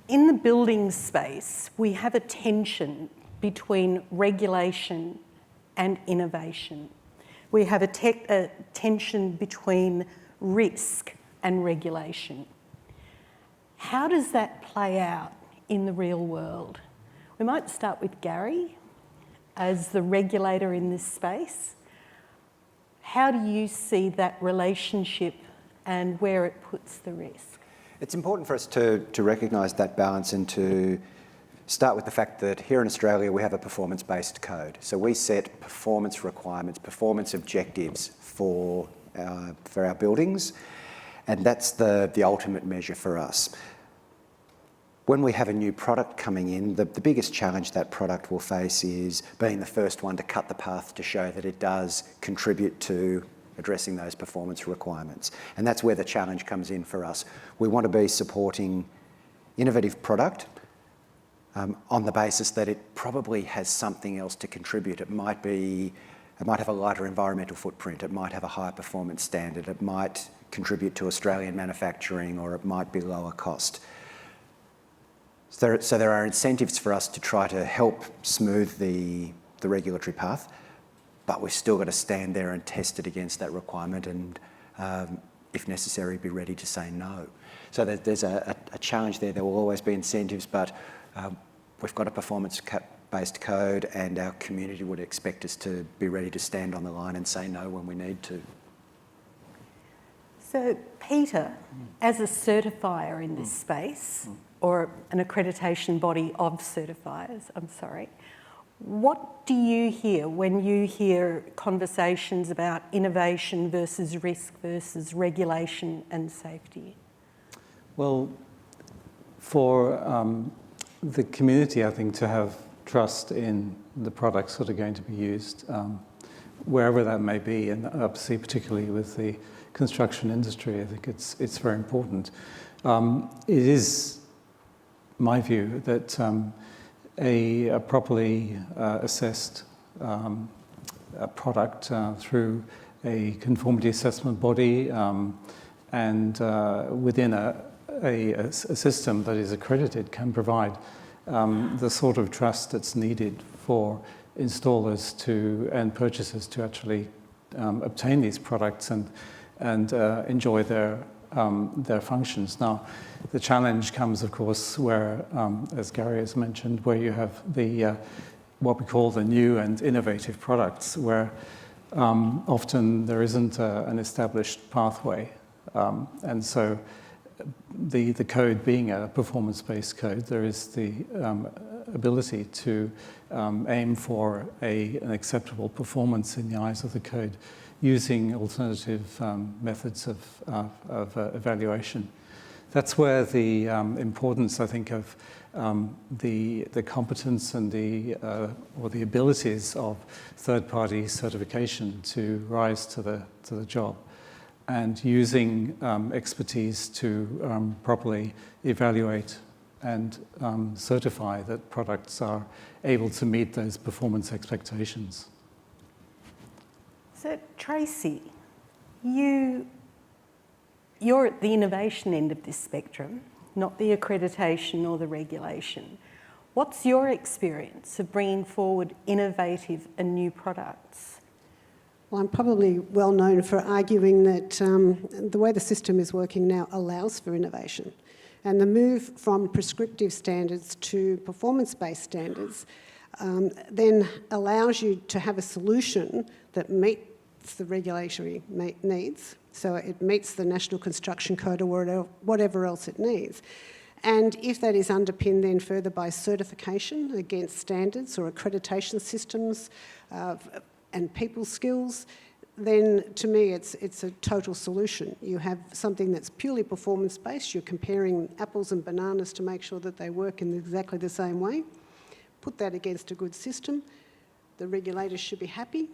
in the building space, we have a tension between regulation and innovation. We have a tension between risk and regulation. How does that play out in the real world? We might start with Gary as the regulator in this space. How do you see that relationship and where it puts the risk? It's important for us to recognise that balance and to start with the fact that here in Australia we have a performance-based code. So we set performance requirements, performance objectives for our buildings, and that's the ultimate measure for us. When we have a new product coming in, the biggest challenge that product will face is being the first one to cut the path to show that it does contribute to addressing those performance requirements. And that's where the challenge comes in for us. We want to be supporting innovative product on the basis that it probably has something else to contribute. It might have a lighter environmental footprint, it might have a higher performance standard, it might contribute to Australian manufacturing, or it might be lower cost. So there are incentives for us to try to help smooth the regulatory path, but we've still got to stand there and test it against that requirement and, if necessary, be ready to say no. So there's a challenge there. There will always be incentives, but we've got a performance-based code, and our community would expect us to be ready to stand on the line and say no when we need to. So, Peter, as a certifier in this space, or an accreditation body of certifiers, what do you hear when you hear conversations about innovation versus risk versus regulation and safety? Well, for the community, I think, to have trust in the products that are going to be used, wherever that may be, and obviously particularly with the construction industry, I think it's very important. It is my view that a properly assessed product through a conformity assessment body and within a system that is accredited can provide the sort of trust that's needed for installers and purchasers to actually obtain these products and enjoy their functions. Now, the challenge comes, of course, where, as Gary has mentioned, where you have the what we call the new and innovative products, where often there isn't an established pathway, and so the code being a performance-based code, there is the ability to aim for an acceptable performance in the eyes of the code using alternative methods of evaluation. That's where the importance, I think, of the competence and or the abilities of third-party certification to rise to the job, and using expertise to properly evaluate and certify that products are able to meet those performance expectations. So, Tracey, you're at the innovation end of this spectrum, not the accreditation or the regulation. What's your experience of bringing forward innovative and new products? Well, I'm probably well known for arguing that the way the system is working now allows for innovation. And the move from prescriptive standards to performance-based standards then allows you to have a solution that meets the regulatory needs. So it meets the National Construction Code or whatever else it needs. And if that is underpinned then further by certification against standards or accreditation systems and people skills, then to me it's a total solution. You have something that's purely performance-based. You're comparing apples and bananas to make sure that they work in exactly the same way. Put that against a good system. The regulators should be happy,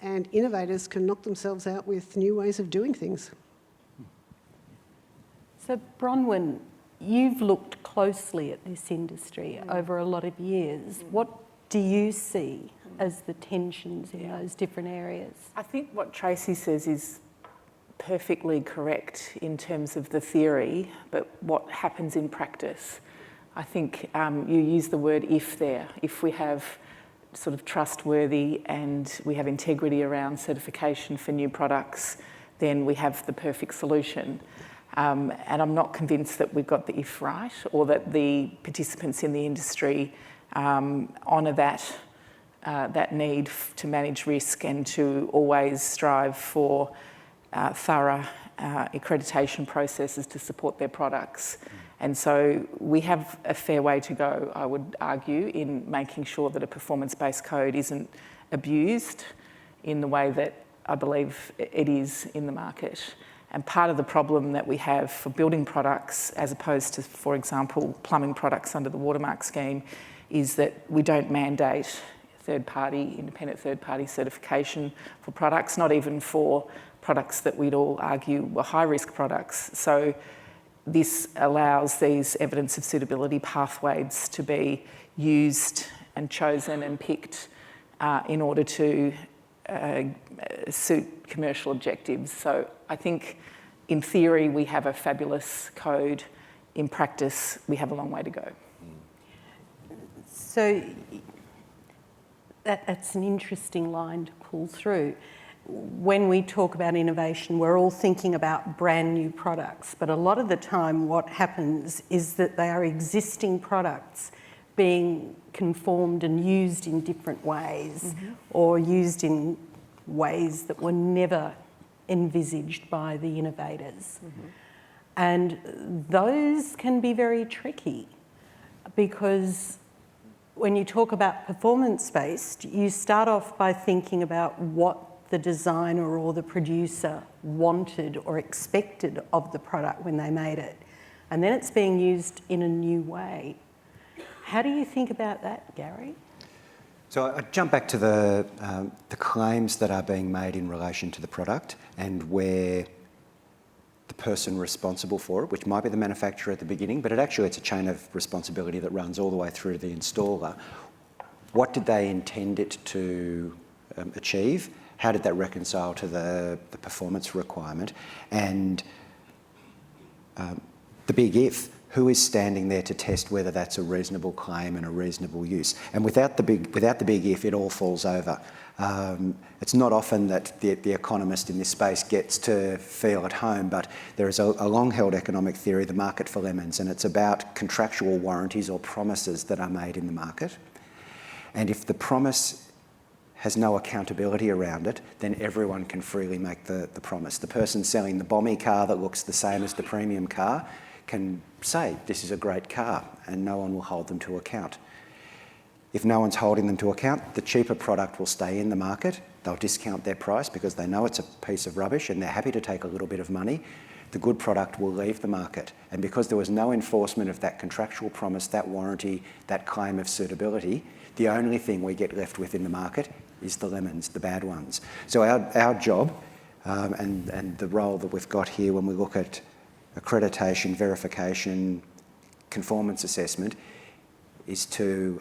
and innovators can knock themselves out with new ways of doing things. So, Bronwyn, you've looked closely at this industry over a lot of years. What do you see as the tensions in those different areas? I think what Tracey says is perfectly correct in terms of the theory, but what happens in practice. I think you use the word if there. If we have sort of trustworthy and we have integrity around certification for new products, then we have the perfect solution. And I'm not convinced that we've got the if right, or that the participants in the industry honour that need to manage risk and to always strive for thorough accreditation processes to support their products. And so we have a fair way to go, I would argue, in making sure that a performance-based code isn't abused in the way that I believe it is in the market. And part of the problem that we have for building products, as opposed to, for example, plumbing products under the watermark scheme, is that we don't mandate independent third-party certification for products, not even for products that we'd all argue were high-risk products. So this allows these evidence of suitability pathways to be used and chosen and picked in order to suit commercial objectives. So I think in theory we have a fabulous code. In practice, we have a long way to go. So that's an interesting line to pull through. When we talk about innovation, we're all thinking about brand new products, but a lot of the time what happens is that they are existing products being conformed and used in different ways, or used in ways that were never envisaged by the innovators. And those can be very tricky, because when you talk about performance-based, you start off by thinking about what the designer or the producer wanted or expected of the product when they made it. And then it's being used in a new way. How do you think about that, Gary? So I jump back to the claims that are being made in relation to the product and where the person responsible for it, which might be the manufacturer at the beginning, but it's a chain of responsibility that runs all the way through to the installer. What did they intend it to achieve? How did that reconcile to the performance requirement? And the big if, who is standing there to test whether that's a reasonable claim and a reasonable use? And without the big if, it all falls over. It's not often that the economist in this space gets to feel at home, but there is a long-held economic theory, the market for lemons, and it's about contractual warranties or promises that are made in the market. And if the promise has no accountability around it, then everyone can freely make the promise. The person selling the bommy car that looks the same as the premium car can say, this is a great car, and no one will hold them to account. If no one's holding them to account, the cheaper product will stay in the market. They'll discount their price because they know it's a piece of rubbish and they're happy to take a little bit of money. The good product will leave the market. And because there was no enforcement of that contractual promise, that warranty, that claim of suitability, the only thing we get left with in the market is the lemons, the bad ones. So our job and the role that we've got here when we look at accreditation, verification, conformance assessment is to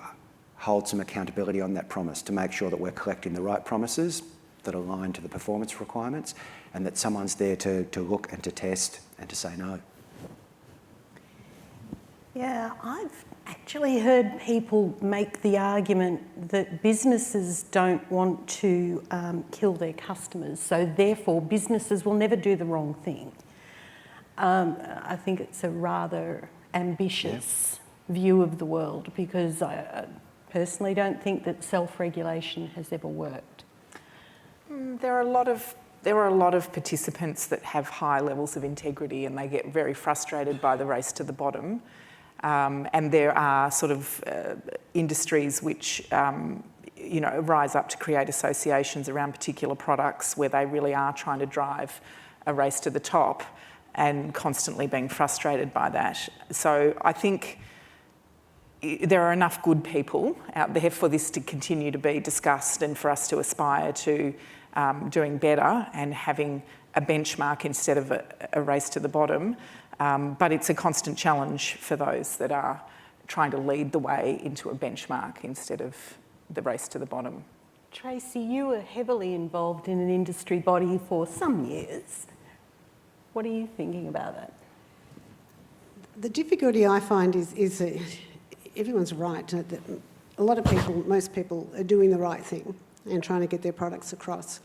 hold some accountability on that promise, to make sure that we're collecting the right promises that align to the performance requirements, and that someone's there to look and to test and to say no. Yeah, I've actually heard people make the argument that businesses don't want to kill their customers, so therefore businesses will never do the wrong thing. I think it's a rather ambitious view of the world, because I personally don't think that self-regulation has ever worked. There are a lot of participants that have high levels of integrity, and they get very frustrated by the race to the bottom. And there are sort of industries which rise up to create associations around particular products where they really are trying to drive a race to the top and constantly being frustrated by that. So I think there are enough good people out there for this to continue to be discussed and for us to aspire to doing better and having a benchmark instead of a race to the bottom. But it's a constant challenge for those that are trying to lead the way into a benchmark instead of the race to the bottom. Tracey, you were heavily involved in an industry body for some years. What are you thinking about that? The difficulty I find is that everyone's right. That a lot of people, most people, are doing the right thing and trying to get their products across.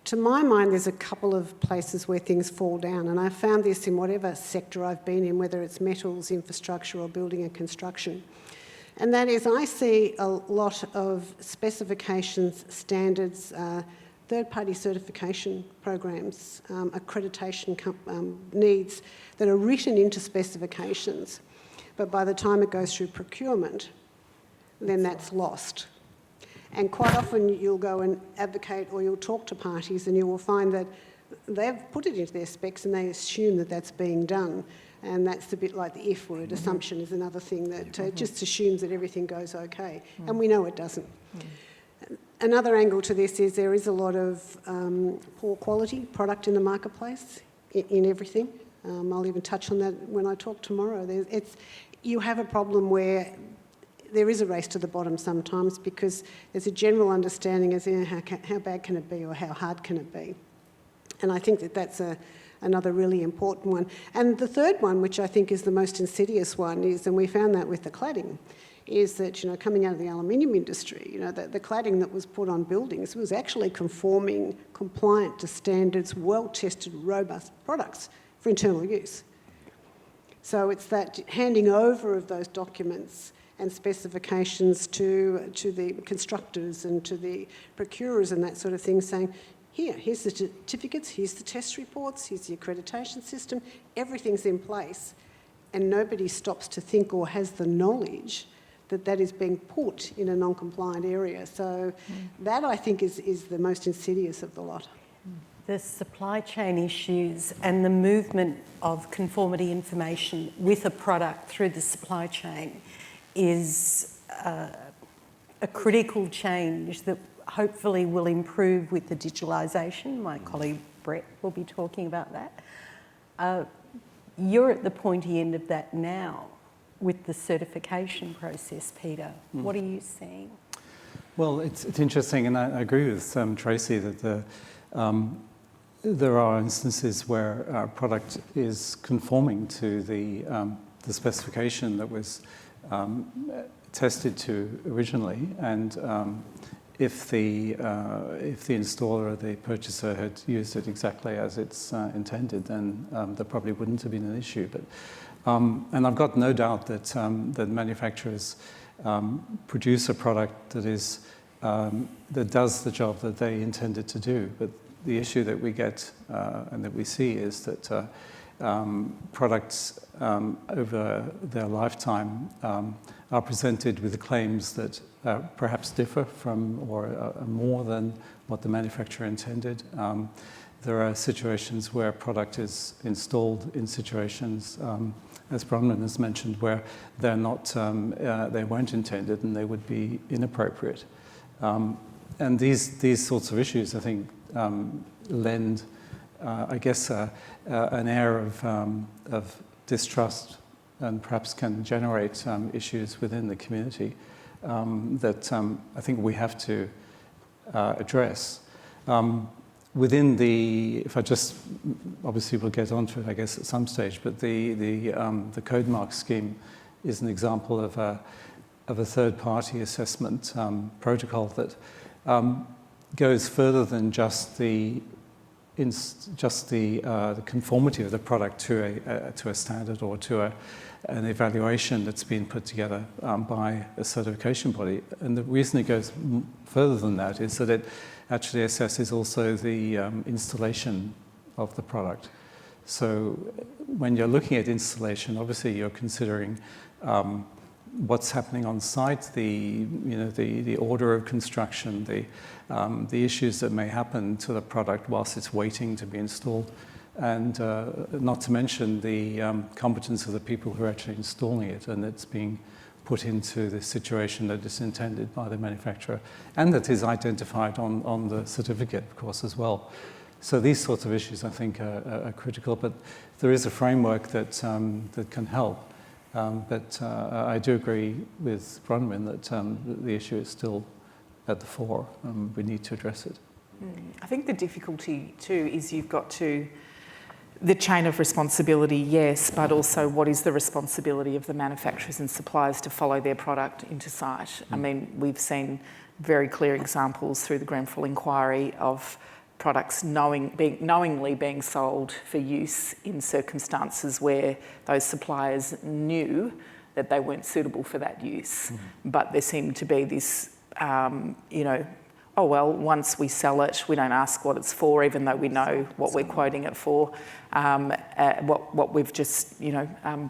To my mind, there's a couple of places where things fall down, and I've found this in whatever sector I've been in, whether it's metals, infrastructure or building and construction. And that is, I see a lot of specifications, standards, third-party certification programs, accreditation needs that are written into specifications, but by the time it goes through procurement, then that's lost. And quite often you'll go and advocate or you'll talk to parties and you will find that they've put it into their specs and they assume that that's being done. And that's a bit like the if word. Assumption is another thing that just assumes that everything goes okay. And we know it doesn't. Another angle to this is there is a lot of poor quality product in the marketplace in everything. I'll even touch on that when I talk tomorrow. You have a problem where there is a race to the bottom sometimes because there's a general understanding as in how bad can it be or how hard can it be. And I think that that's another really important one. And the third one, which I think is the most insidious one, is, and we found that with the cladding, is that, you know, coming out of the aluminium industry, you know, the cladding that was put on buildings was actually compliant to standards, well-tested, robust products for internal use. So it's that handing over of those documents and specifications to the constructors and to the procurers and that sort of thing, saying, here's the certificates, here's the test reports, here's the accreditation system, everything's in place, and nobody stops to think or has the knowledge that that is being put in a non-compliant area. So that, I think, is the most insidious of the lot. The supply chain issues and the movement of conformity information with a product through the supply chain is a critical change that hopefully will improve with the digitalisation. My colleague Brett will be talking about that. You're at the pointy end of that now with the certification process, Peter. What are you seeing? Well, it's interesting, and I agree with Tracey that there are instances where our product is conforming to the specification that was tested to originally, and if the installer or the purchaser had used it exactly as it's intended, then there probably wouldn't have been an issue. But and I've got no doubt that that manufacturers produce a product that is that does the job that they intended to do. But the issue that we get and that we see is that products over their lifetime are presented with claims that perhaps differ from or more than what the manufacturer intended. There are situations where product is installed in situations, as Bronwyn has mentioned, where they're not, they weren't intended and they would be inappropriate. And these sorts of issues, I think, lend, I guess, an air of distrust and perhaps can generate issues within the community that I think we have to address. Within the, if I just, obviously we'll get onto it, I guess, at some stage, but the code mark scheme is an example of a third-party assessment protocol that goes further than just the conformity of the product to a standard or to an evaluation that's been put together by a certification body. And the reason it goes further than that is that it actually assesses also the installation of the product. So when you're looking at installation, obviously you're considering what's happening on site, the order of construction, the issues that may happen to the product whilst it's waiting to be installed, and not to mention the competence of the people who are actually installing it, and it's being put into the situation that is intended by the manufacturer, and that is identified on the certificate, of course, as well. So these sorts of issues, I think, are critical, but there is a framework that can help. But I do agree with Bronwyn that the issue is still at the fore. We need to address it. I think the difficulty too is you've got to, The chain of responsibility, yes, but also what is the responsibility of the manufacturers and suppliers to follow their product into site? I mean, we've seen very clear examples through the Grenfell inquiry of products knowingly being sold for use in circumstances where those suppliers knew that they weren't suitable for that use. But there seemed to be this, oh well, once we sell it, we don't ask what it's for, even though we know what we're quoting it for, what we've just,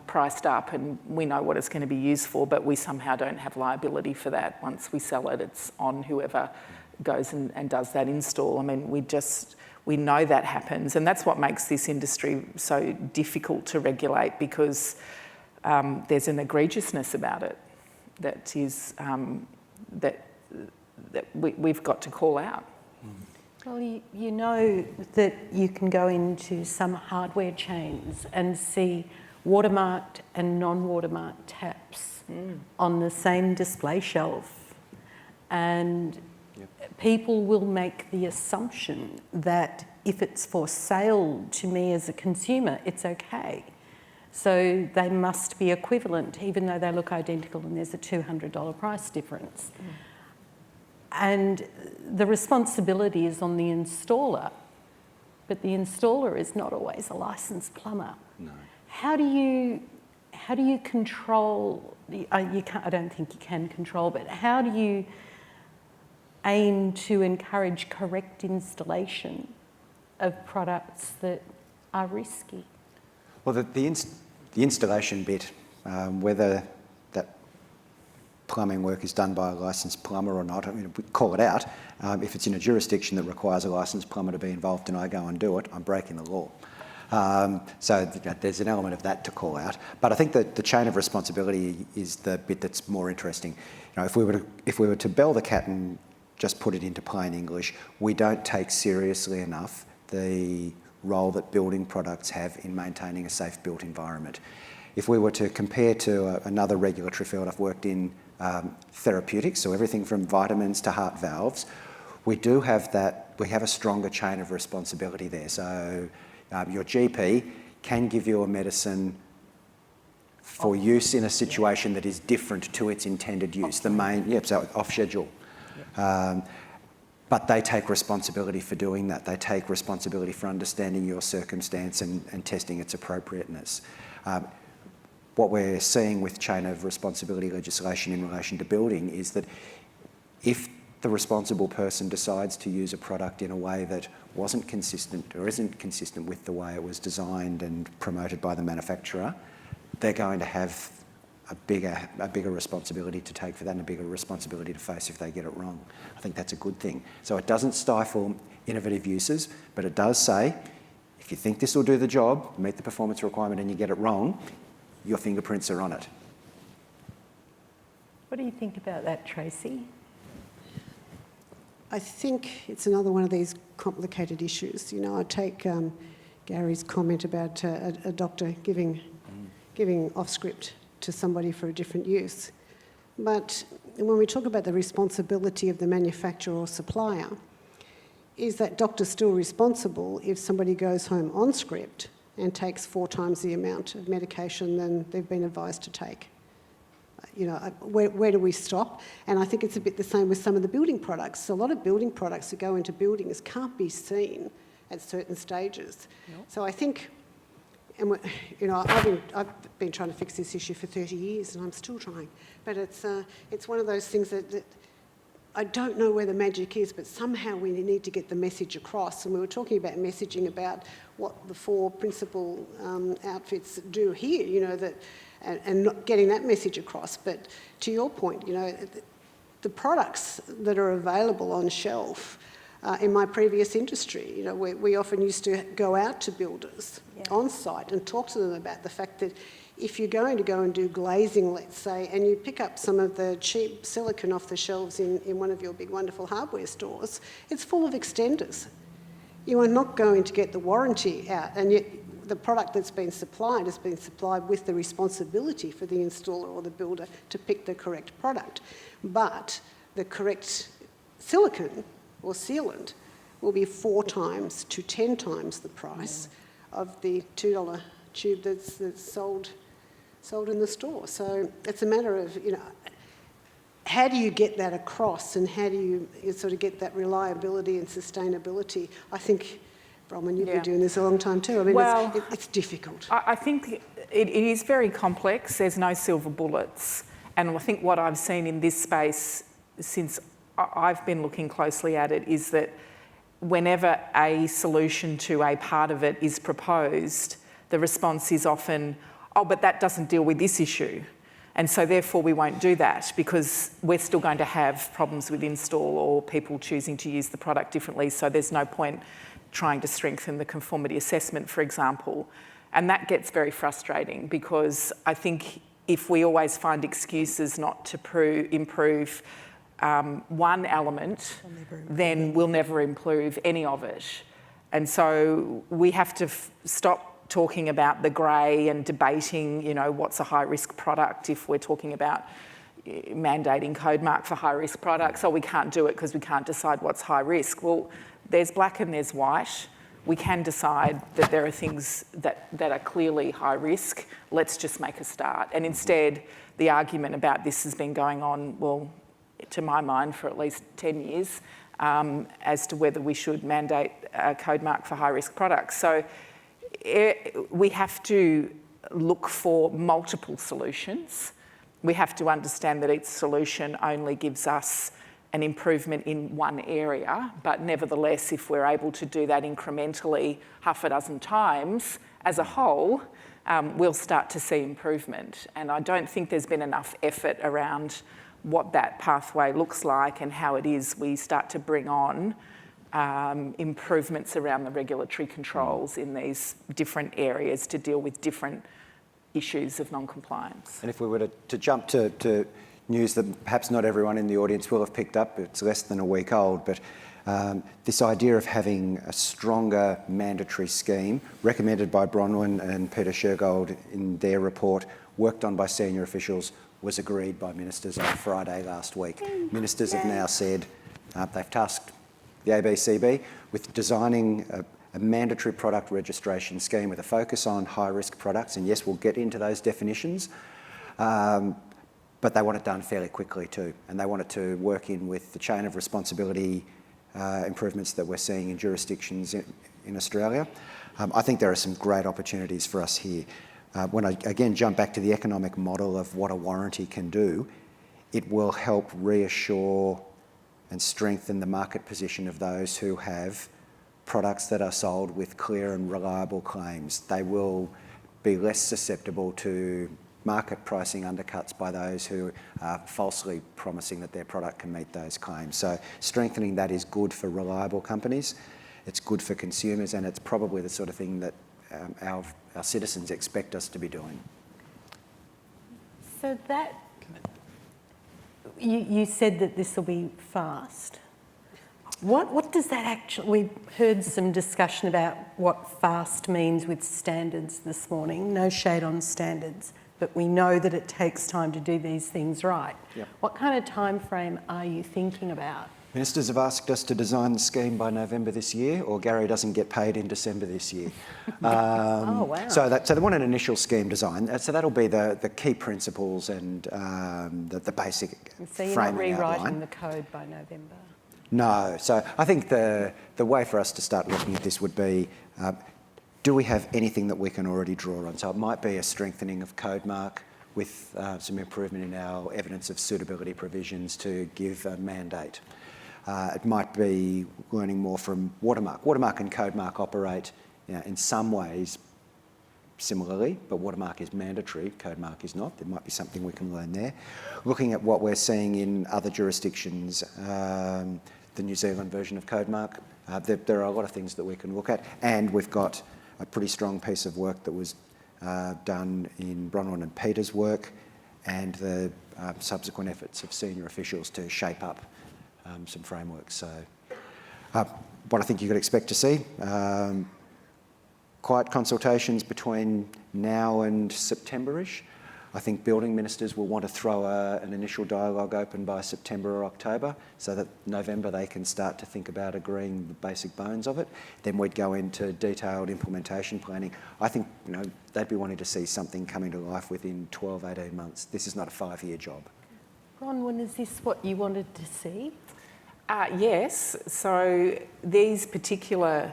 priced up, and we know what it's going to be used for, but we somehow don't have liability for that. Once we sell it, it's on whoever goes and does that install. I mean, we know that happens, and that's what makes this industry so difficult to regulate, because there's an egregiousness about it that is that we've got to call out. Well, you know that you can go into some hardware chains and see watermarked and non-watermarked taps on the same display shelf, and people will make the assumption that if it's for sale to me as a consumer, it's okay. So they must be equivalent, even though they look identical and there's a $200 price difference. And the responsibility is on the installer, but the installer is not always a licensed plumber. No. How do you control? I don't think you can control, but how do you aim to encourage correct installation of products that are risky? Well, the installation bit, whether that plumbing work is done by a licensed plumber or not, I mean, we call it out. If it's in a jurisdiction that requires a licensed plumber to be involved and I go and do it, I'm breaking the law. So there's an element of that to call out. But I think that the chain of responsibility is the bit that's more interesting. If we were to bell the cat and just put it into plain English, we don't take seriously enough the role that building products have in maintaining a safe built environment. If we were to compare to another regulatory field I've worked in, therapeutics, so everything from vitamins to heart valves, we have a stronger chain of responsibility there. So your GP can give you a medicine for use in a situation that is different to its intended use. So off schedule. But they take responsibility for doing that. They take responsibility for understanding your circumstance and testing its appropriateness. What we're seeing with chain of responsibility legislation in relation to building is that if the responsible person decides to use a product in a way that wasn't consistent or isn't consistent with the way it was designed and promoted by the manufacturer, they're going to have a bigger responsibility to take for that and a bigger responsibility to face if they get it wrong. I think that's a good thing. So it doesn't stifle innovative uses, but it does say, if you think this will do the job, meet the performance requirement, and you get it wrong, your fingerprints are on it. What do you think about that, Tracey? I think it's another one of these complicated issues. I take Gary's comment about a doctor giving off script to somebody for a different use. But when we talk about the responsibility of the manufacturer or supplier, is that doctor still responsible if somebody goes home on script and takes 4 times the amount of medication than they've been advised to take? Where do we stop? And I think it's a bit the same with some of the building products. So a lot of building products that go into buildings can't be seen at certain stages. Nope. So I think, and I've been trying to fix this issue for 30 years, and I'm still trying. But it's one of those things that I don't know where the magic is, but somehow we need to get the message across. And we were talking about messaging about what the 4 principal outfits do here, and not getting that message across. But to your point, the products that are available on shelf, in my previous industry, we often used to go out to builders on site and talk to them about the fact that if you're going to go and do glazing, let's say, and you pick up some of the cheap silicone off the shelves in one of your big wonderful hardware stores, it's full of extenders. You are not going to get the warranty out, and yet the product that's been supplied has been supplied with the responsibility for the installer or the builder to pick the correct product. But the correct silicone or sealant will be 4 times to 10 times the price of the $2 tube that's sold in the store. So it's a matter of, how do you get that across, and how do you sort of get that reliability and sustainability? I think, Bronwyn, you've been doing this a long time too. I mean, it's difficult. I think it is very complex. There's no silver bullets. And I think what I've seen in this space since I've been looking closely at it is that whenever a solution to a part of it is proposed, the response is often, oh, but that doesn't deal with this issue. And so therefore we won't do that because we're still going to have problems with install or people choosing to use the product differently. So there's no point trying to strengthen the conformity assessment, for example. And that gets very frustrating because I think if we always find excuses not to improve one element, then we'll never improve any of it. And so we have to stop talking about the grey and debating, what's a high-risk product if we're talking about mandating code mark for high-risk products. Oh, we can't do it because we can't decide what's high risk. Well, there's black and there's white. We can decide that there are things that are clearly high risk. Let's just make a start. And instead, the argument about this has been going on, well, to my mind, for at least 10 years, as to whether we should mandate a code mark for high-risk products. So we have to look for multiple solutions. We have to understand that each solution only gives us an improvement in one area, but nevertheless, if we're able to do that incrementally half a dozen times as a whole, we'll start to see improvement. And I don't think there's been enough effort around what that pathway looks like and how it is we start to bring on improvements around the regulatory controls in these different areas to deal with different issues of non-compliance. And if we were to jump to news that perhaps not everyone in the audience will have picked up, it's less than a week old, but this idea of having a stronger mandatory scheme recommended by Bronwyn and Peter Shergold in their report, worked on by senior officials, was agreed by ministers on Friday last week. Ministers have now said they've tasked the ABCB with designing a mandatory product registration scheme with a focus on high-risk products, and yes, we'll get into those definitions, but they want it done fairly quickly too, and they want it to work in with the chain of responsibility improvements that we're seeing in jurisdictions in Australia. I think there are some great opportunities for us here. When I again jump back to the economic model of what a warranty can do, it will help reassure and strengthen the market position of those who have products that are sold with clear and reliable claims. They will be less susceptible to market pricing undercuts by those who are falsely promising that their product can meet those claims. So strengthening that is good for reliable companies, it's good for consumers, and it's probably the sort of thing that our citizens expect us to be doing. So that, you said that this will be fast. What does that actually, we heard some discussion about what fast means with standards this morning, no shade on standards, but we know that it takes time to do these things right. Yep. What kind of time frame are you thinking about? Ministers have asked us to design the scheme by November this year, or Gary doesn't get paid in December this year. Oh, wow. So they want an initial scheme design. So that'll be the key principles and the basic So you're not framing rewriting outline. the code by November? No. So I think the way for us to start looking at this would be, do we have anything that we can already draw on? So it might be a strengthening of code mark with some improvement in our evidence of suitability provisions to give a mandate. It might be learning more from watermark. Watermark and code mark operate in some ways similarly, but watermark is mandatory, code mark is not. There might be something we can learn there. Looking at what we're seeing in other jurisdictions, the New Zealand version of code mark, there are a lot of things that we can look at, and we've got a pretty strong piece of work that was done in Bronwyn and Peter's work, and the subsequent efforts of senior officials to shape up some frameworks. So what I think you could expect to see, quiet consultations between now and September-ish, I think building ministers will want to throw an initial dialogue open by September or October, so that November they can start to think about agreeing the basic bones of it. Then we'd go into detailed implementation planning. I think they'd be wanting to see something coming to life within 12, 18 months. This is not a 5-year job. Bronwyn, is this what you wanted to see? Yes. So these particular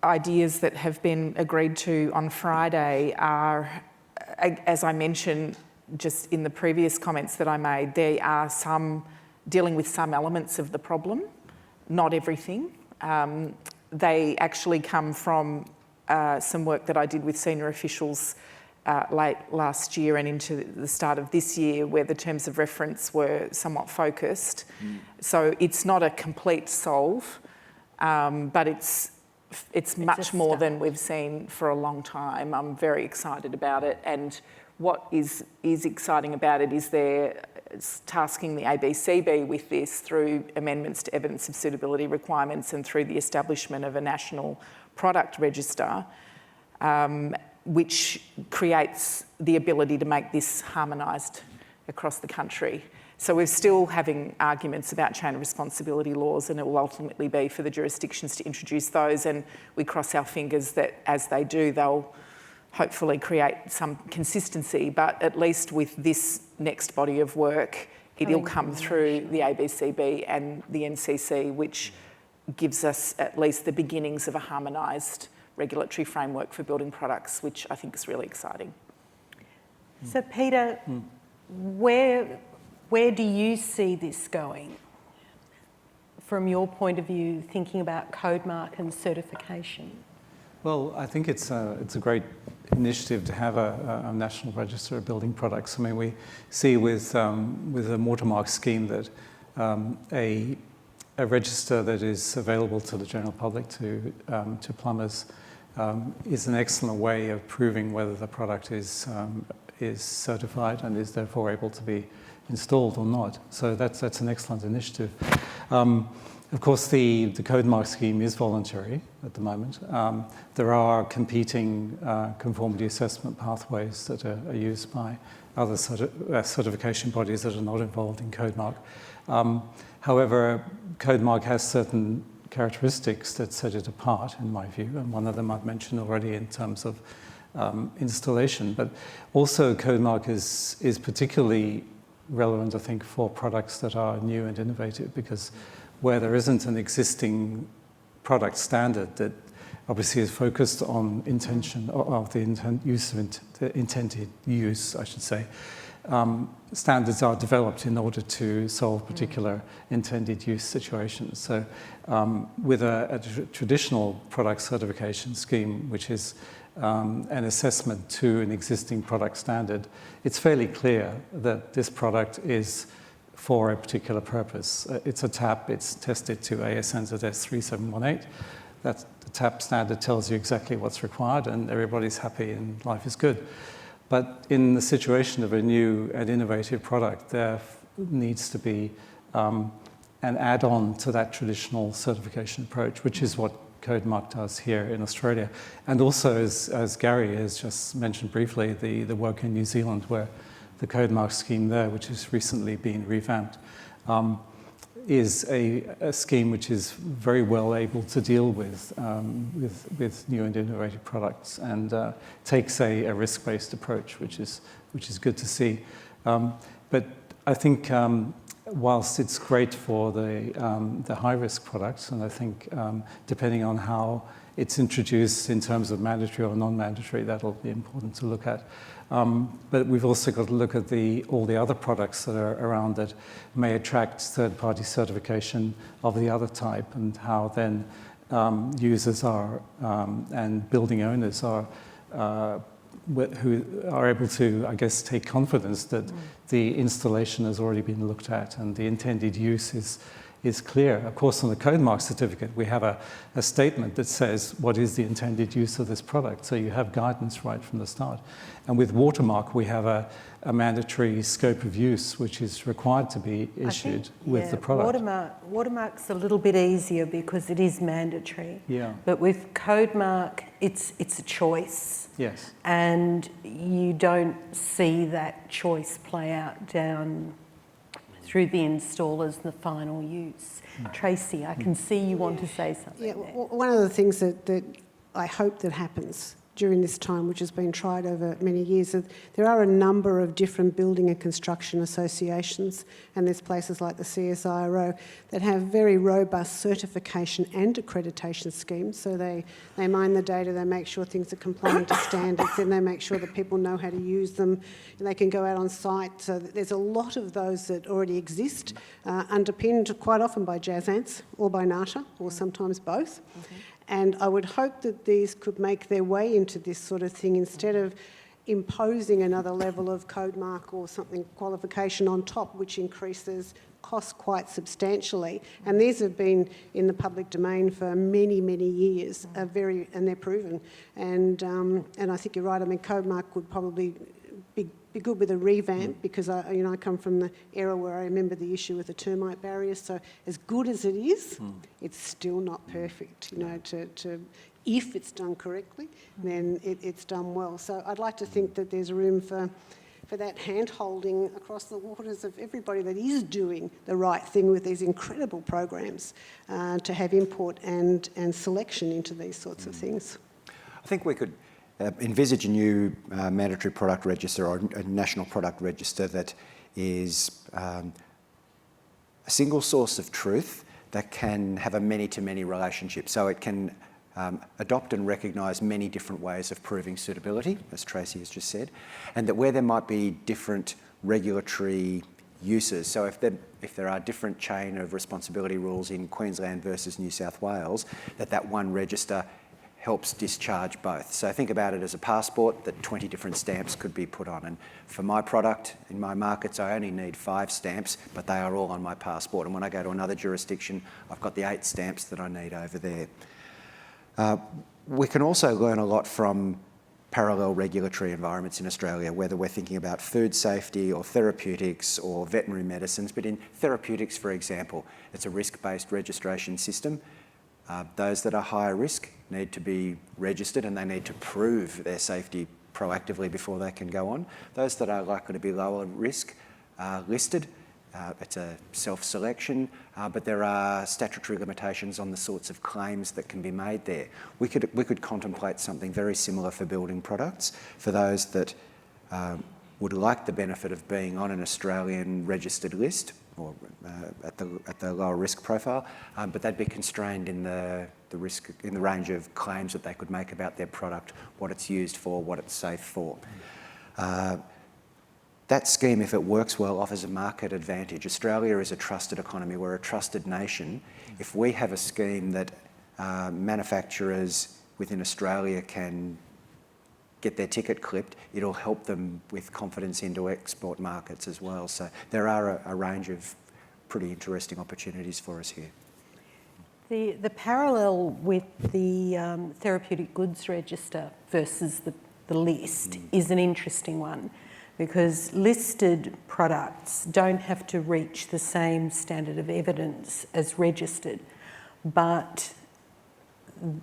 ideas that have been agreed to on Friday are, as I mentioned just in the previous comments that I made, there are some dealing with some elements of the problem, not everything. They actually come from some work that I did with senior officials late last year and into the start of this year, where the terms of reference were somewhat focused. So it's not a complete solve, but it's much more than we've seen for a long time. I'm very excited about it, and what is exciting about it is they're tasking the ABCB with this through amendments to evidence of suitability requirements and through the establishment of a national product register, which creates the ability to make this harmonised across the country. So we're still having arguments about chain of responsibility laws, and it will ultimately be for the jurisdictions to introduce those, and we cross our fingers that as they do, they'll hopefully create some consistency. But at least with this next body of work, it'll come through the ABCB and the NCC, which gives us at least the beginnings of a harmonised regulatory framework for building products, which I think is really exciting. So Peter, where do you see this going from your point of view, thinking about code mark and certification? Well, I think it's a great initiative to have a national register of building products. I mean, we see with the watermark scheme that a register that is available to the general public, to plumbers, is an excellent way of proving whether the product is certified and is therefore able to be installed or not. So that's an excellent initiative. Of course, the code mark scheme is voluntary at the moment. There are competing conformity assessment pathways that are used by other certification bodies that are not involved in code mark. However, code mark has certain characteristics that set it apart, in my view, and one of them I've mentioned already in terms of installation. But also, code mark is particularly relevant, I think, for products that are new and innovative, because where there isn't an existing product standard that obviously is focused on intention of the intended use, I should say, standards are developed in order to solve particular intended use situations. So with a traditional product certification scheme, which is an assessment to an existing product standard, it's fairly clear that this product is for a particular purpose. It's a tap, it's tested to ASNZ S3718. The tap standard tells you exactly what's required, and everybody's happy and life is good. But in the situation of a new and innovative product, there needs to be an add-on to that traditional certification approach, which is what code mark does here in Australia. And also, as Gary has just mentioned briefly, the work in New Zealand, where the code mark scheme there, which has recently been revamped, is a scheme which is very well able to deal with new and innovative products, and takes a risk-based approach, which is good to see. But I think whilst it's great for the high-risk products, and I think depending on how it's introduced in terms of mandatory or non-mandatory, that'll be important to look at. But we've also got to look at all the other products that are around that may attract third-party certification of the other type, and how then users are and building owners are who are able to, I guess, take confidence that the installation has already been looked at and the intended use is clear. Of course, on the code mark certificate, we have a statement that says what is the intended use of this product. So you have guidance right from the start. And with watermark, we have a mandatory scope of use, which is required to be issued with the product. Watermark's a little bit easier because it is mandatory. Yeah. But with code mark, it's a choice. Yes. And you don't see that choice play out down through the installers and the final use. Tracey, I can see you want to say something. Yeah, one of the things that I hope that happens during this time, which has been tried over many years, that there are a number of different building and construction associations, and there's places like the CSIRO that have very robust certification and accreditation schemes. So they mine the data, they make sure things are compliant to standards, then they make sure that people know how to use them, and they can go out on site. So there's a lot of those that already exist, underpinned quite often by JASANZ or by NATA, or sometimes both. Mm-hmm. And I would hope that these could make their way into this sort of thing instead of imposing another level of code mark or something, qualification on top, which increases costs quite substantially. And these have been in the public domain for many, many years, and they're proven. And I think you're right. I mean, code mark would probably be good with a revamp, because I come from the era where I remember the issue with the termite barriers. So as good as it is, it's still not perfect. If it's done correctly, then it's done well. So I'd like to think that there's room for that hand-holding across the waters of everybody that is doing the right thing with these incredible programs, to have input and selection into these sorts of things. I think we could envisage a new mandatory product register, or a national product register that is a single source of truth that can have a many-to-many relationship. So it can adopt and recognise many different ways of proving suitability, as Tracey has just said, and that where there might be different regulatory uses, so if there are different chain of responsibility rules in Queensland versus New South Wales, that one register helps discharge both. So think about it as a passport that 20 different stamps could be put on. And for my product, in my markets, I only need 5 stamps, but they are all on my passport. And when I go to another jurisdiction, I've got the 8 stamps that I need over there. We can also learn a lot from parallel regulatory environments in Australia, whether we're thinking about food safety or therapeutics or veterinary medicines. But in therapeutics, for example, it's a risk-based registration system. Those that are higher risk need to be registered, and they need to prove their safety proactively before they can go on. Those that are likely to be lower risk are listed. It's a self-selection, but there are statutory limitations on the sorts of claims that can be made there. We could contemplate something very similar for building products for those that would like the benefit of being on an Australian registered list, or at the lower risk profile, but they'd be constrained in the risk, in the range of claims that they could make about their product, what it's used for, what it's safe for. That scheme, if it works well, offers a market advantage. Australia is a trusted economy. We're a trusted nation. If we have a scheme that manufacturers within Australia can get their ticket clipped, it'll help them with confidence into export markets as well. So there are a range of pretty interesting opportunities for us here. The parallel with the therapeutic goods register versus the list is an interesting one, because listed products don't have to reach the same standard of evidence as registered, but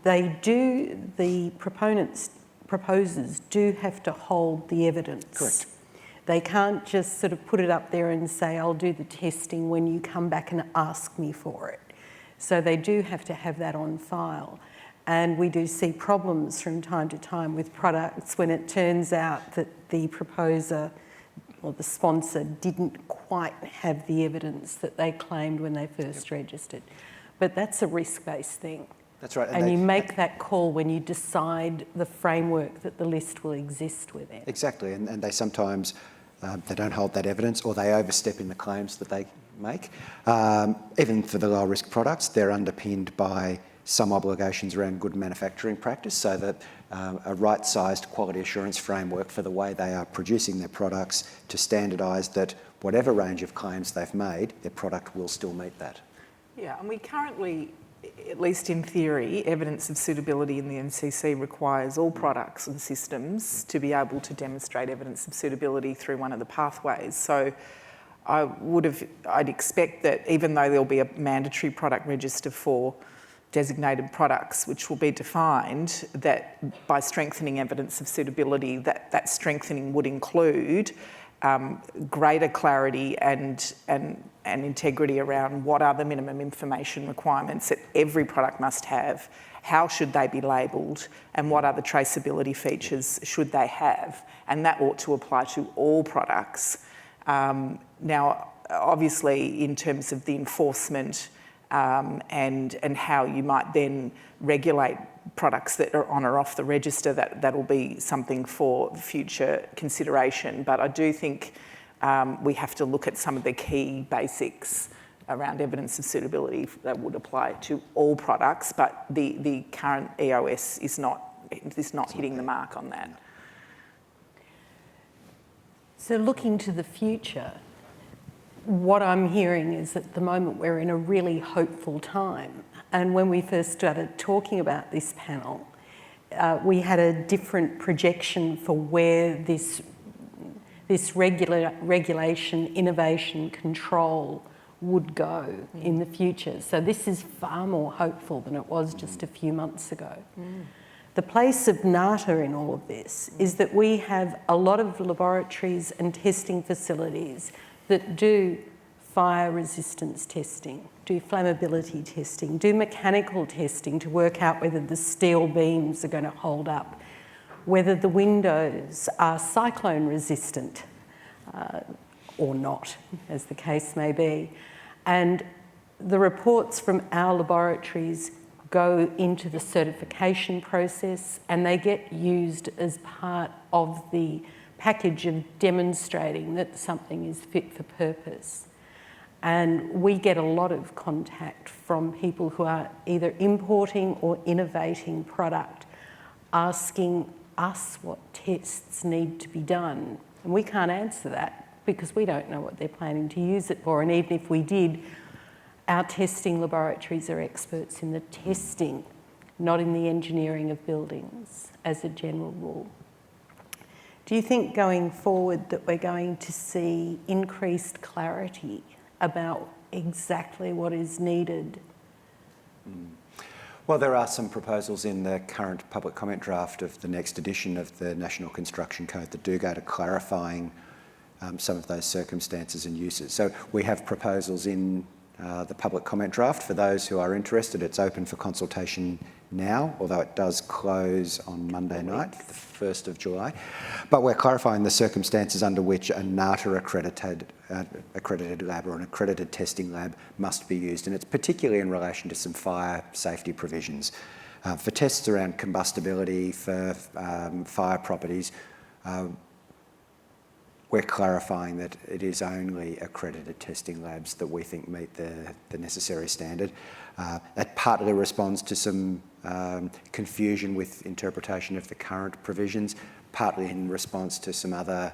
they do, the proposers do have to hold the evidence. Correct. They can't just sort of put it up there and say, I'll do the testing when you come back and ask me for it. So they do have to have that on file. And we do see problems from time to time with products when it turns out that the proposer or the sponsor didn't quite have the evidence that they claimed when they first registered. But that's a risk-based thing. That's right. And you make that call when you decide the framework that the list will exist within. Exactly, and they sometimes they don't hold that evidence, or they overstep in the claims that they make. Even for the low risk products, they're underpinned by some obligations around good manufacturing practice, so that a right-sized quality assurance framework for the way they are producing their products to standardise that whatever range of claims they've made, their product will still meet that. Yeah, and we currently, at least in theory, evidence of suitability in the NCC requires all products and systems to be able to demonstrate evidence of suitability through one of the pathways. So I'd expect that even though there'll be a mandatory product register for designated products, which will be defined, that by strengthening evidence of suitability, that strengthening would include greater clarity and integrity around what are the minimum information requirements that every product must have, how should they be labelled, and what other traceability features should they have. And that ought to apply to all products. Now, obviously, in terms of the enforcement and how you might then regulate products that are on or off the register, that'll be something for future consideration. But I do think we have to look at some of the key basics around evidence of suitability that would apply to all products, but the current EOS is not hitting the mark on that. So looking to the future, what I'm hearing is at the moment we're in a really hopeful time. And when we first started talking about this panel, we had a different projection for where this regulation, innovation, control would go in the future. So this is far more hopeful than it was just a few months ago. The place of NATA in all of this is that we have a lot of laboratories and testing facilities that do fire resistance testing, do flammability testing, do mechanical testing to work out whether the steel beams are going to hold up, whether the windows are cyclone resistant or not, as the case may be. And the reports from our laboratories go into the certification process and they get used as part of the package of demonstrating that something is fit for purpose. And we get a lot of contact from people who are either importing or innovating product, asking us what tests need to be done. And we can't answer that because we don't know what they're planning to use it for. And even if we did, our testing laboratories are experts in the testing, not in the engineering of buildings as a general rule. Do you think going forward that we're going to see increased clarity about exactly what is needed? Well, there are some proposals in the current public comment draft of the next edition of the National Construction Code that do go to clarifying some of those circumstances and uses. So we have proposals in the public comment draft. For those who are interested, it's open for consultation now, although it does close on Monday night, the 1st of July. But we're clarifying the circumstances under which a NATA accredited lab or an accredited testing lab must be used, and it's particularly in relation to some fire safety provisions. For tests around combustibility, for fire properties, we're clarifying that it is only accredited testing labs that we think meet the necessary standard. That partly responds to some confusion with interpretation of the current provisions, partly in response to some other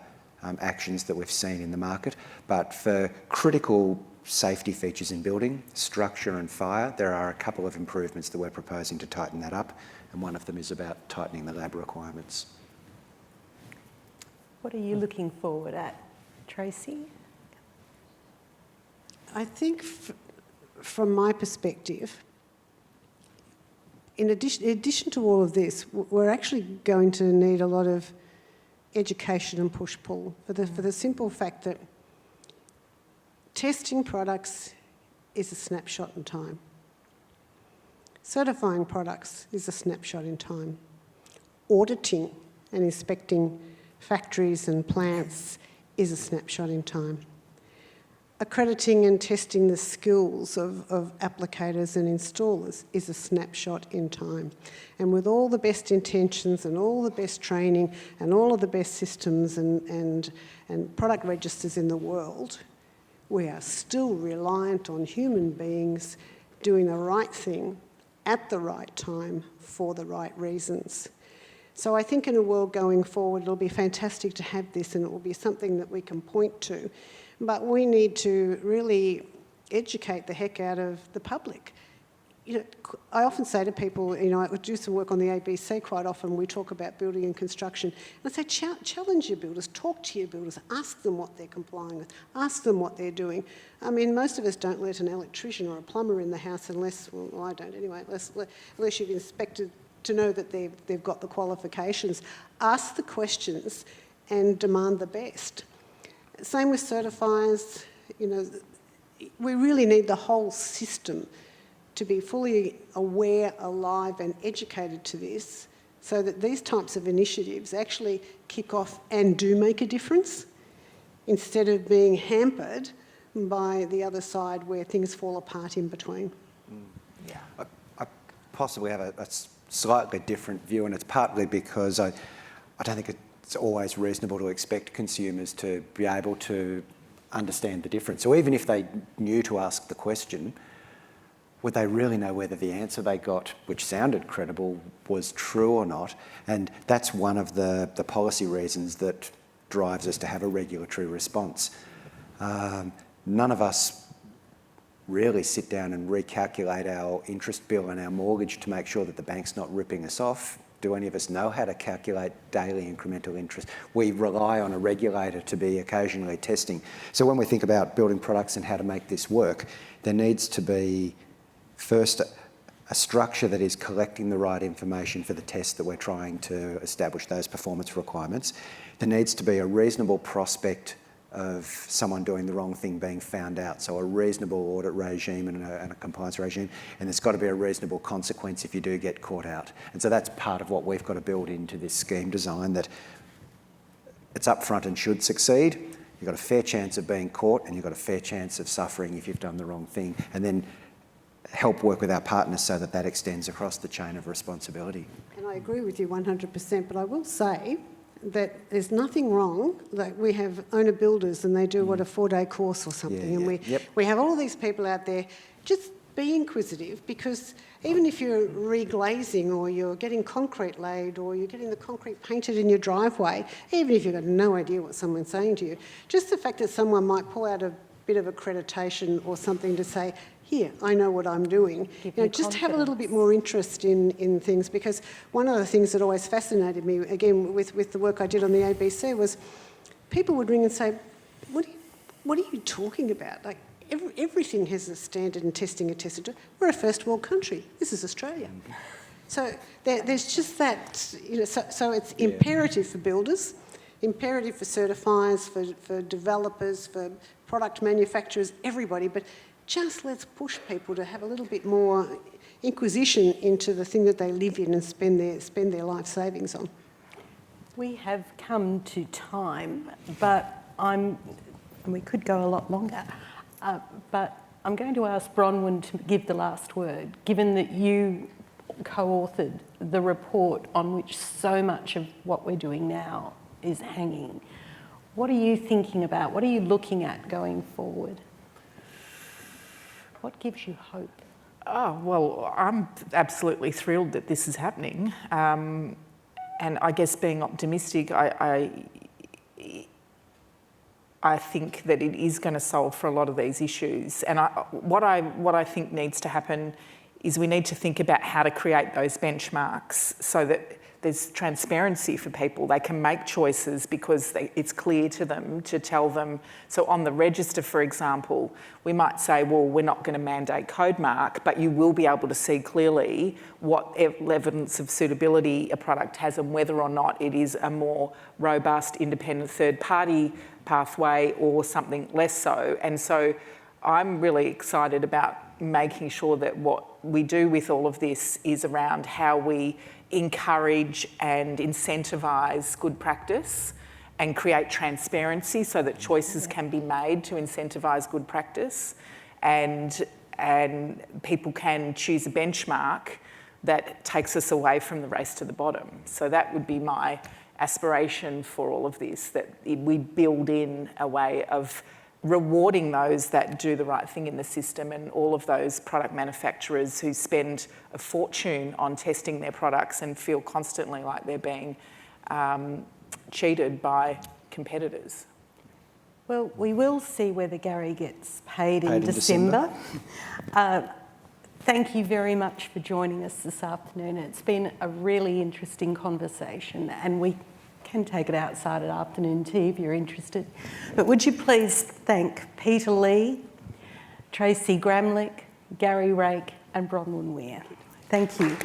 actions that we've seen in the market. But for critical safety features in building, structure and fire, there are a couple of improvements that we're proposing to tighten that up, and one of them is about tightening the lab requirements. What are you looking forward at, Tracey? I think from my perspective, in addition to all of this, we're actually going to need a lot of education and push-pull for the simple fact that testing products is a snapshot in time. Certifying products is a snapshot in time. Auditing and inspecting factories and plants is a snapshot in time. Accrediting and testing the skills of applicators and installers is a snapshot in time. And with all the best intentions and all the best training and all of the best systems and product registers in the world, we are still reliant on human beings doing the right thing at the right time for the right reasons. So I think in a world going forward, it'll be fantastic to have this and it will be something that we can point to. But we need to really educate the heck out of the public. You know, I often say to people, you know, I do some work on the ABC quite often. We talk about building and construction. And I say, challenge your builders, talk to your builders, ask them what they're complying with, ask them what they're doing. I mean, most of us don't let an electrician or a plumber in the house unless, well, I don't anyway, unless you've inspected to know that they've got the qualifications. Ask the questions and demand the best. Same with certifiers. You know, we really need the whole system to be fully aware, alive and educated to this, so that these types of initiatives actually kick off and do make a difference, instead of being hampered by the other side where things fall apart in between. Yeah. I possibly have a slightly different view, and it's partly because I don't think it's always reasonable to expect consumers to be able to understand the difference. So even if they knew to ask the question, would they really know whether the answer they got, which sounded credible, was true or not? And that's one of the policy reasons that drives us to have a regulatory response. None of us really sit down and recalculate our interest bill and our mortgage to make sure that the bank's not ripping us off. Do any of us know how to calculate daily incremental interest? We rely on a regulator to be occasionally testing. So when we think about building products and how to make this work, there needs to be first a structure that is collecting the right information for the test that we're trying to establish those performance requirements. There needs to be a reasonable prospect of someone doing the wrong thing being found out, so a reasonable audit regime and a compliance regime, and there's got to be a reasonable consequence if you do get caught out. And so that's part of what we've got to build into this scheme design, that it's upfront and should succeed. You've got a fair chance of being caught and you've got a fair chance of suffering if you've done the wrong thing, and then help work with our partners so that that extends across the chain of responsibility. And I agree with you 100%, but I will say that there's nothing wrong. Like, we have owner builders and they do a 4-day course or something, and we have all these people out there. Just be inquisitive, because even if you're reglazing or you're getting concrete laid or you're getting the concrete painted in your driveway, even if you've got no idea what someone's saying to you, just the fact that someone might pull out a bit of accreditation or something to say, here, I know what I'm doing. You know, just have a little bit more interest in things, because one of the things that always fascinated me, again, with the work I did on the ABC, was people would ring and say, what are you talking about? Like, everything has a standard and testing attested to. We're a first world country. This is Australia. So there's just that, you know, so it's imperative for builders, imperative for certifiers, for developers, for product manufacturers, everybody, but just let's push people to have a little bit more inquisition into the thing that they live in and spend their life savings on. We have come to time, but and we could go a lot longer, but I'm going to ask Bronwyn to give the last word, given that you co-authored the report on which so much of what we're doing now is hanging. What are you thinking about? What are you looking at going forward? What gives you hope? Oh, well, I'm absolutely thrilled that this is happening. And I guess being optimistic, I think that it is going to solve for a lot of these issues. And what I think needs to happen is we need to think about how to create those benchmarks so that there's transparency for people. They can make choices because it's clear to them to tell them. So on the register, for example, we might say, well, we're not going to mandate code mark, but you will be able to see clearly what evidence of suitability a product has and whether or not it is a more robust, independent third-party pathway or something less so. And so I'm really excited about making sure that what we do with all of this is around how we encourage and incentivise good practice and create transparency so that choices can be made to incentivise good practice, and people can choose a benchmark that takes us away from the race to the bottom. So that would be my aspiration for all of this, that we build in a way of rewarding those that do the right thing in the system, and all of those product manufacturers who spend a fortune on testing their products and feel constantly like they're being cheated by competitors. Well, we will see whether Gary gets paid in in December. Thank you very much for joining us this afternoon. It's been a really interesting conversation, and we can take it outside at afternoon tea if you're interested. But would you please thank Peter Lee, Tracey Gramlick, Gary Rake and Bronwyn Weir. Thank you.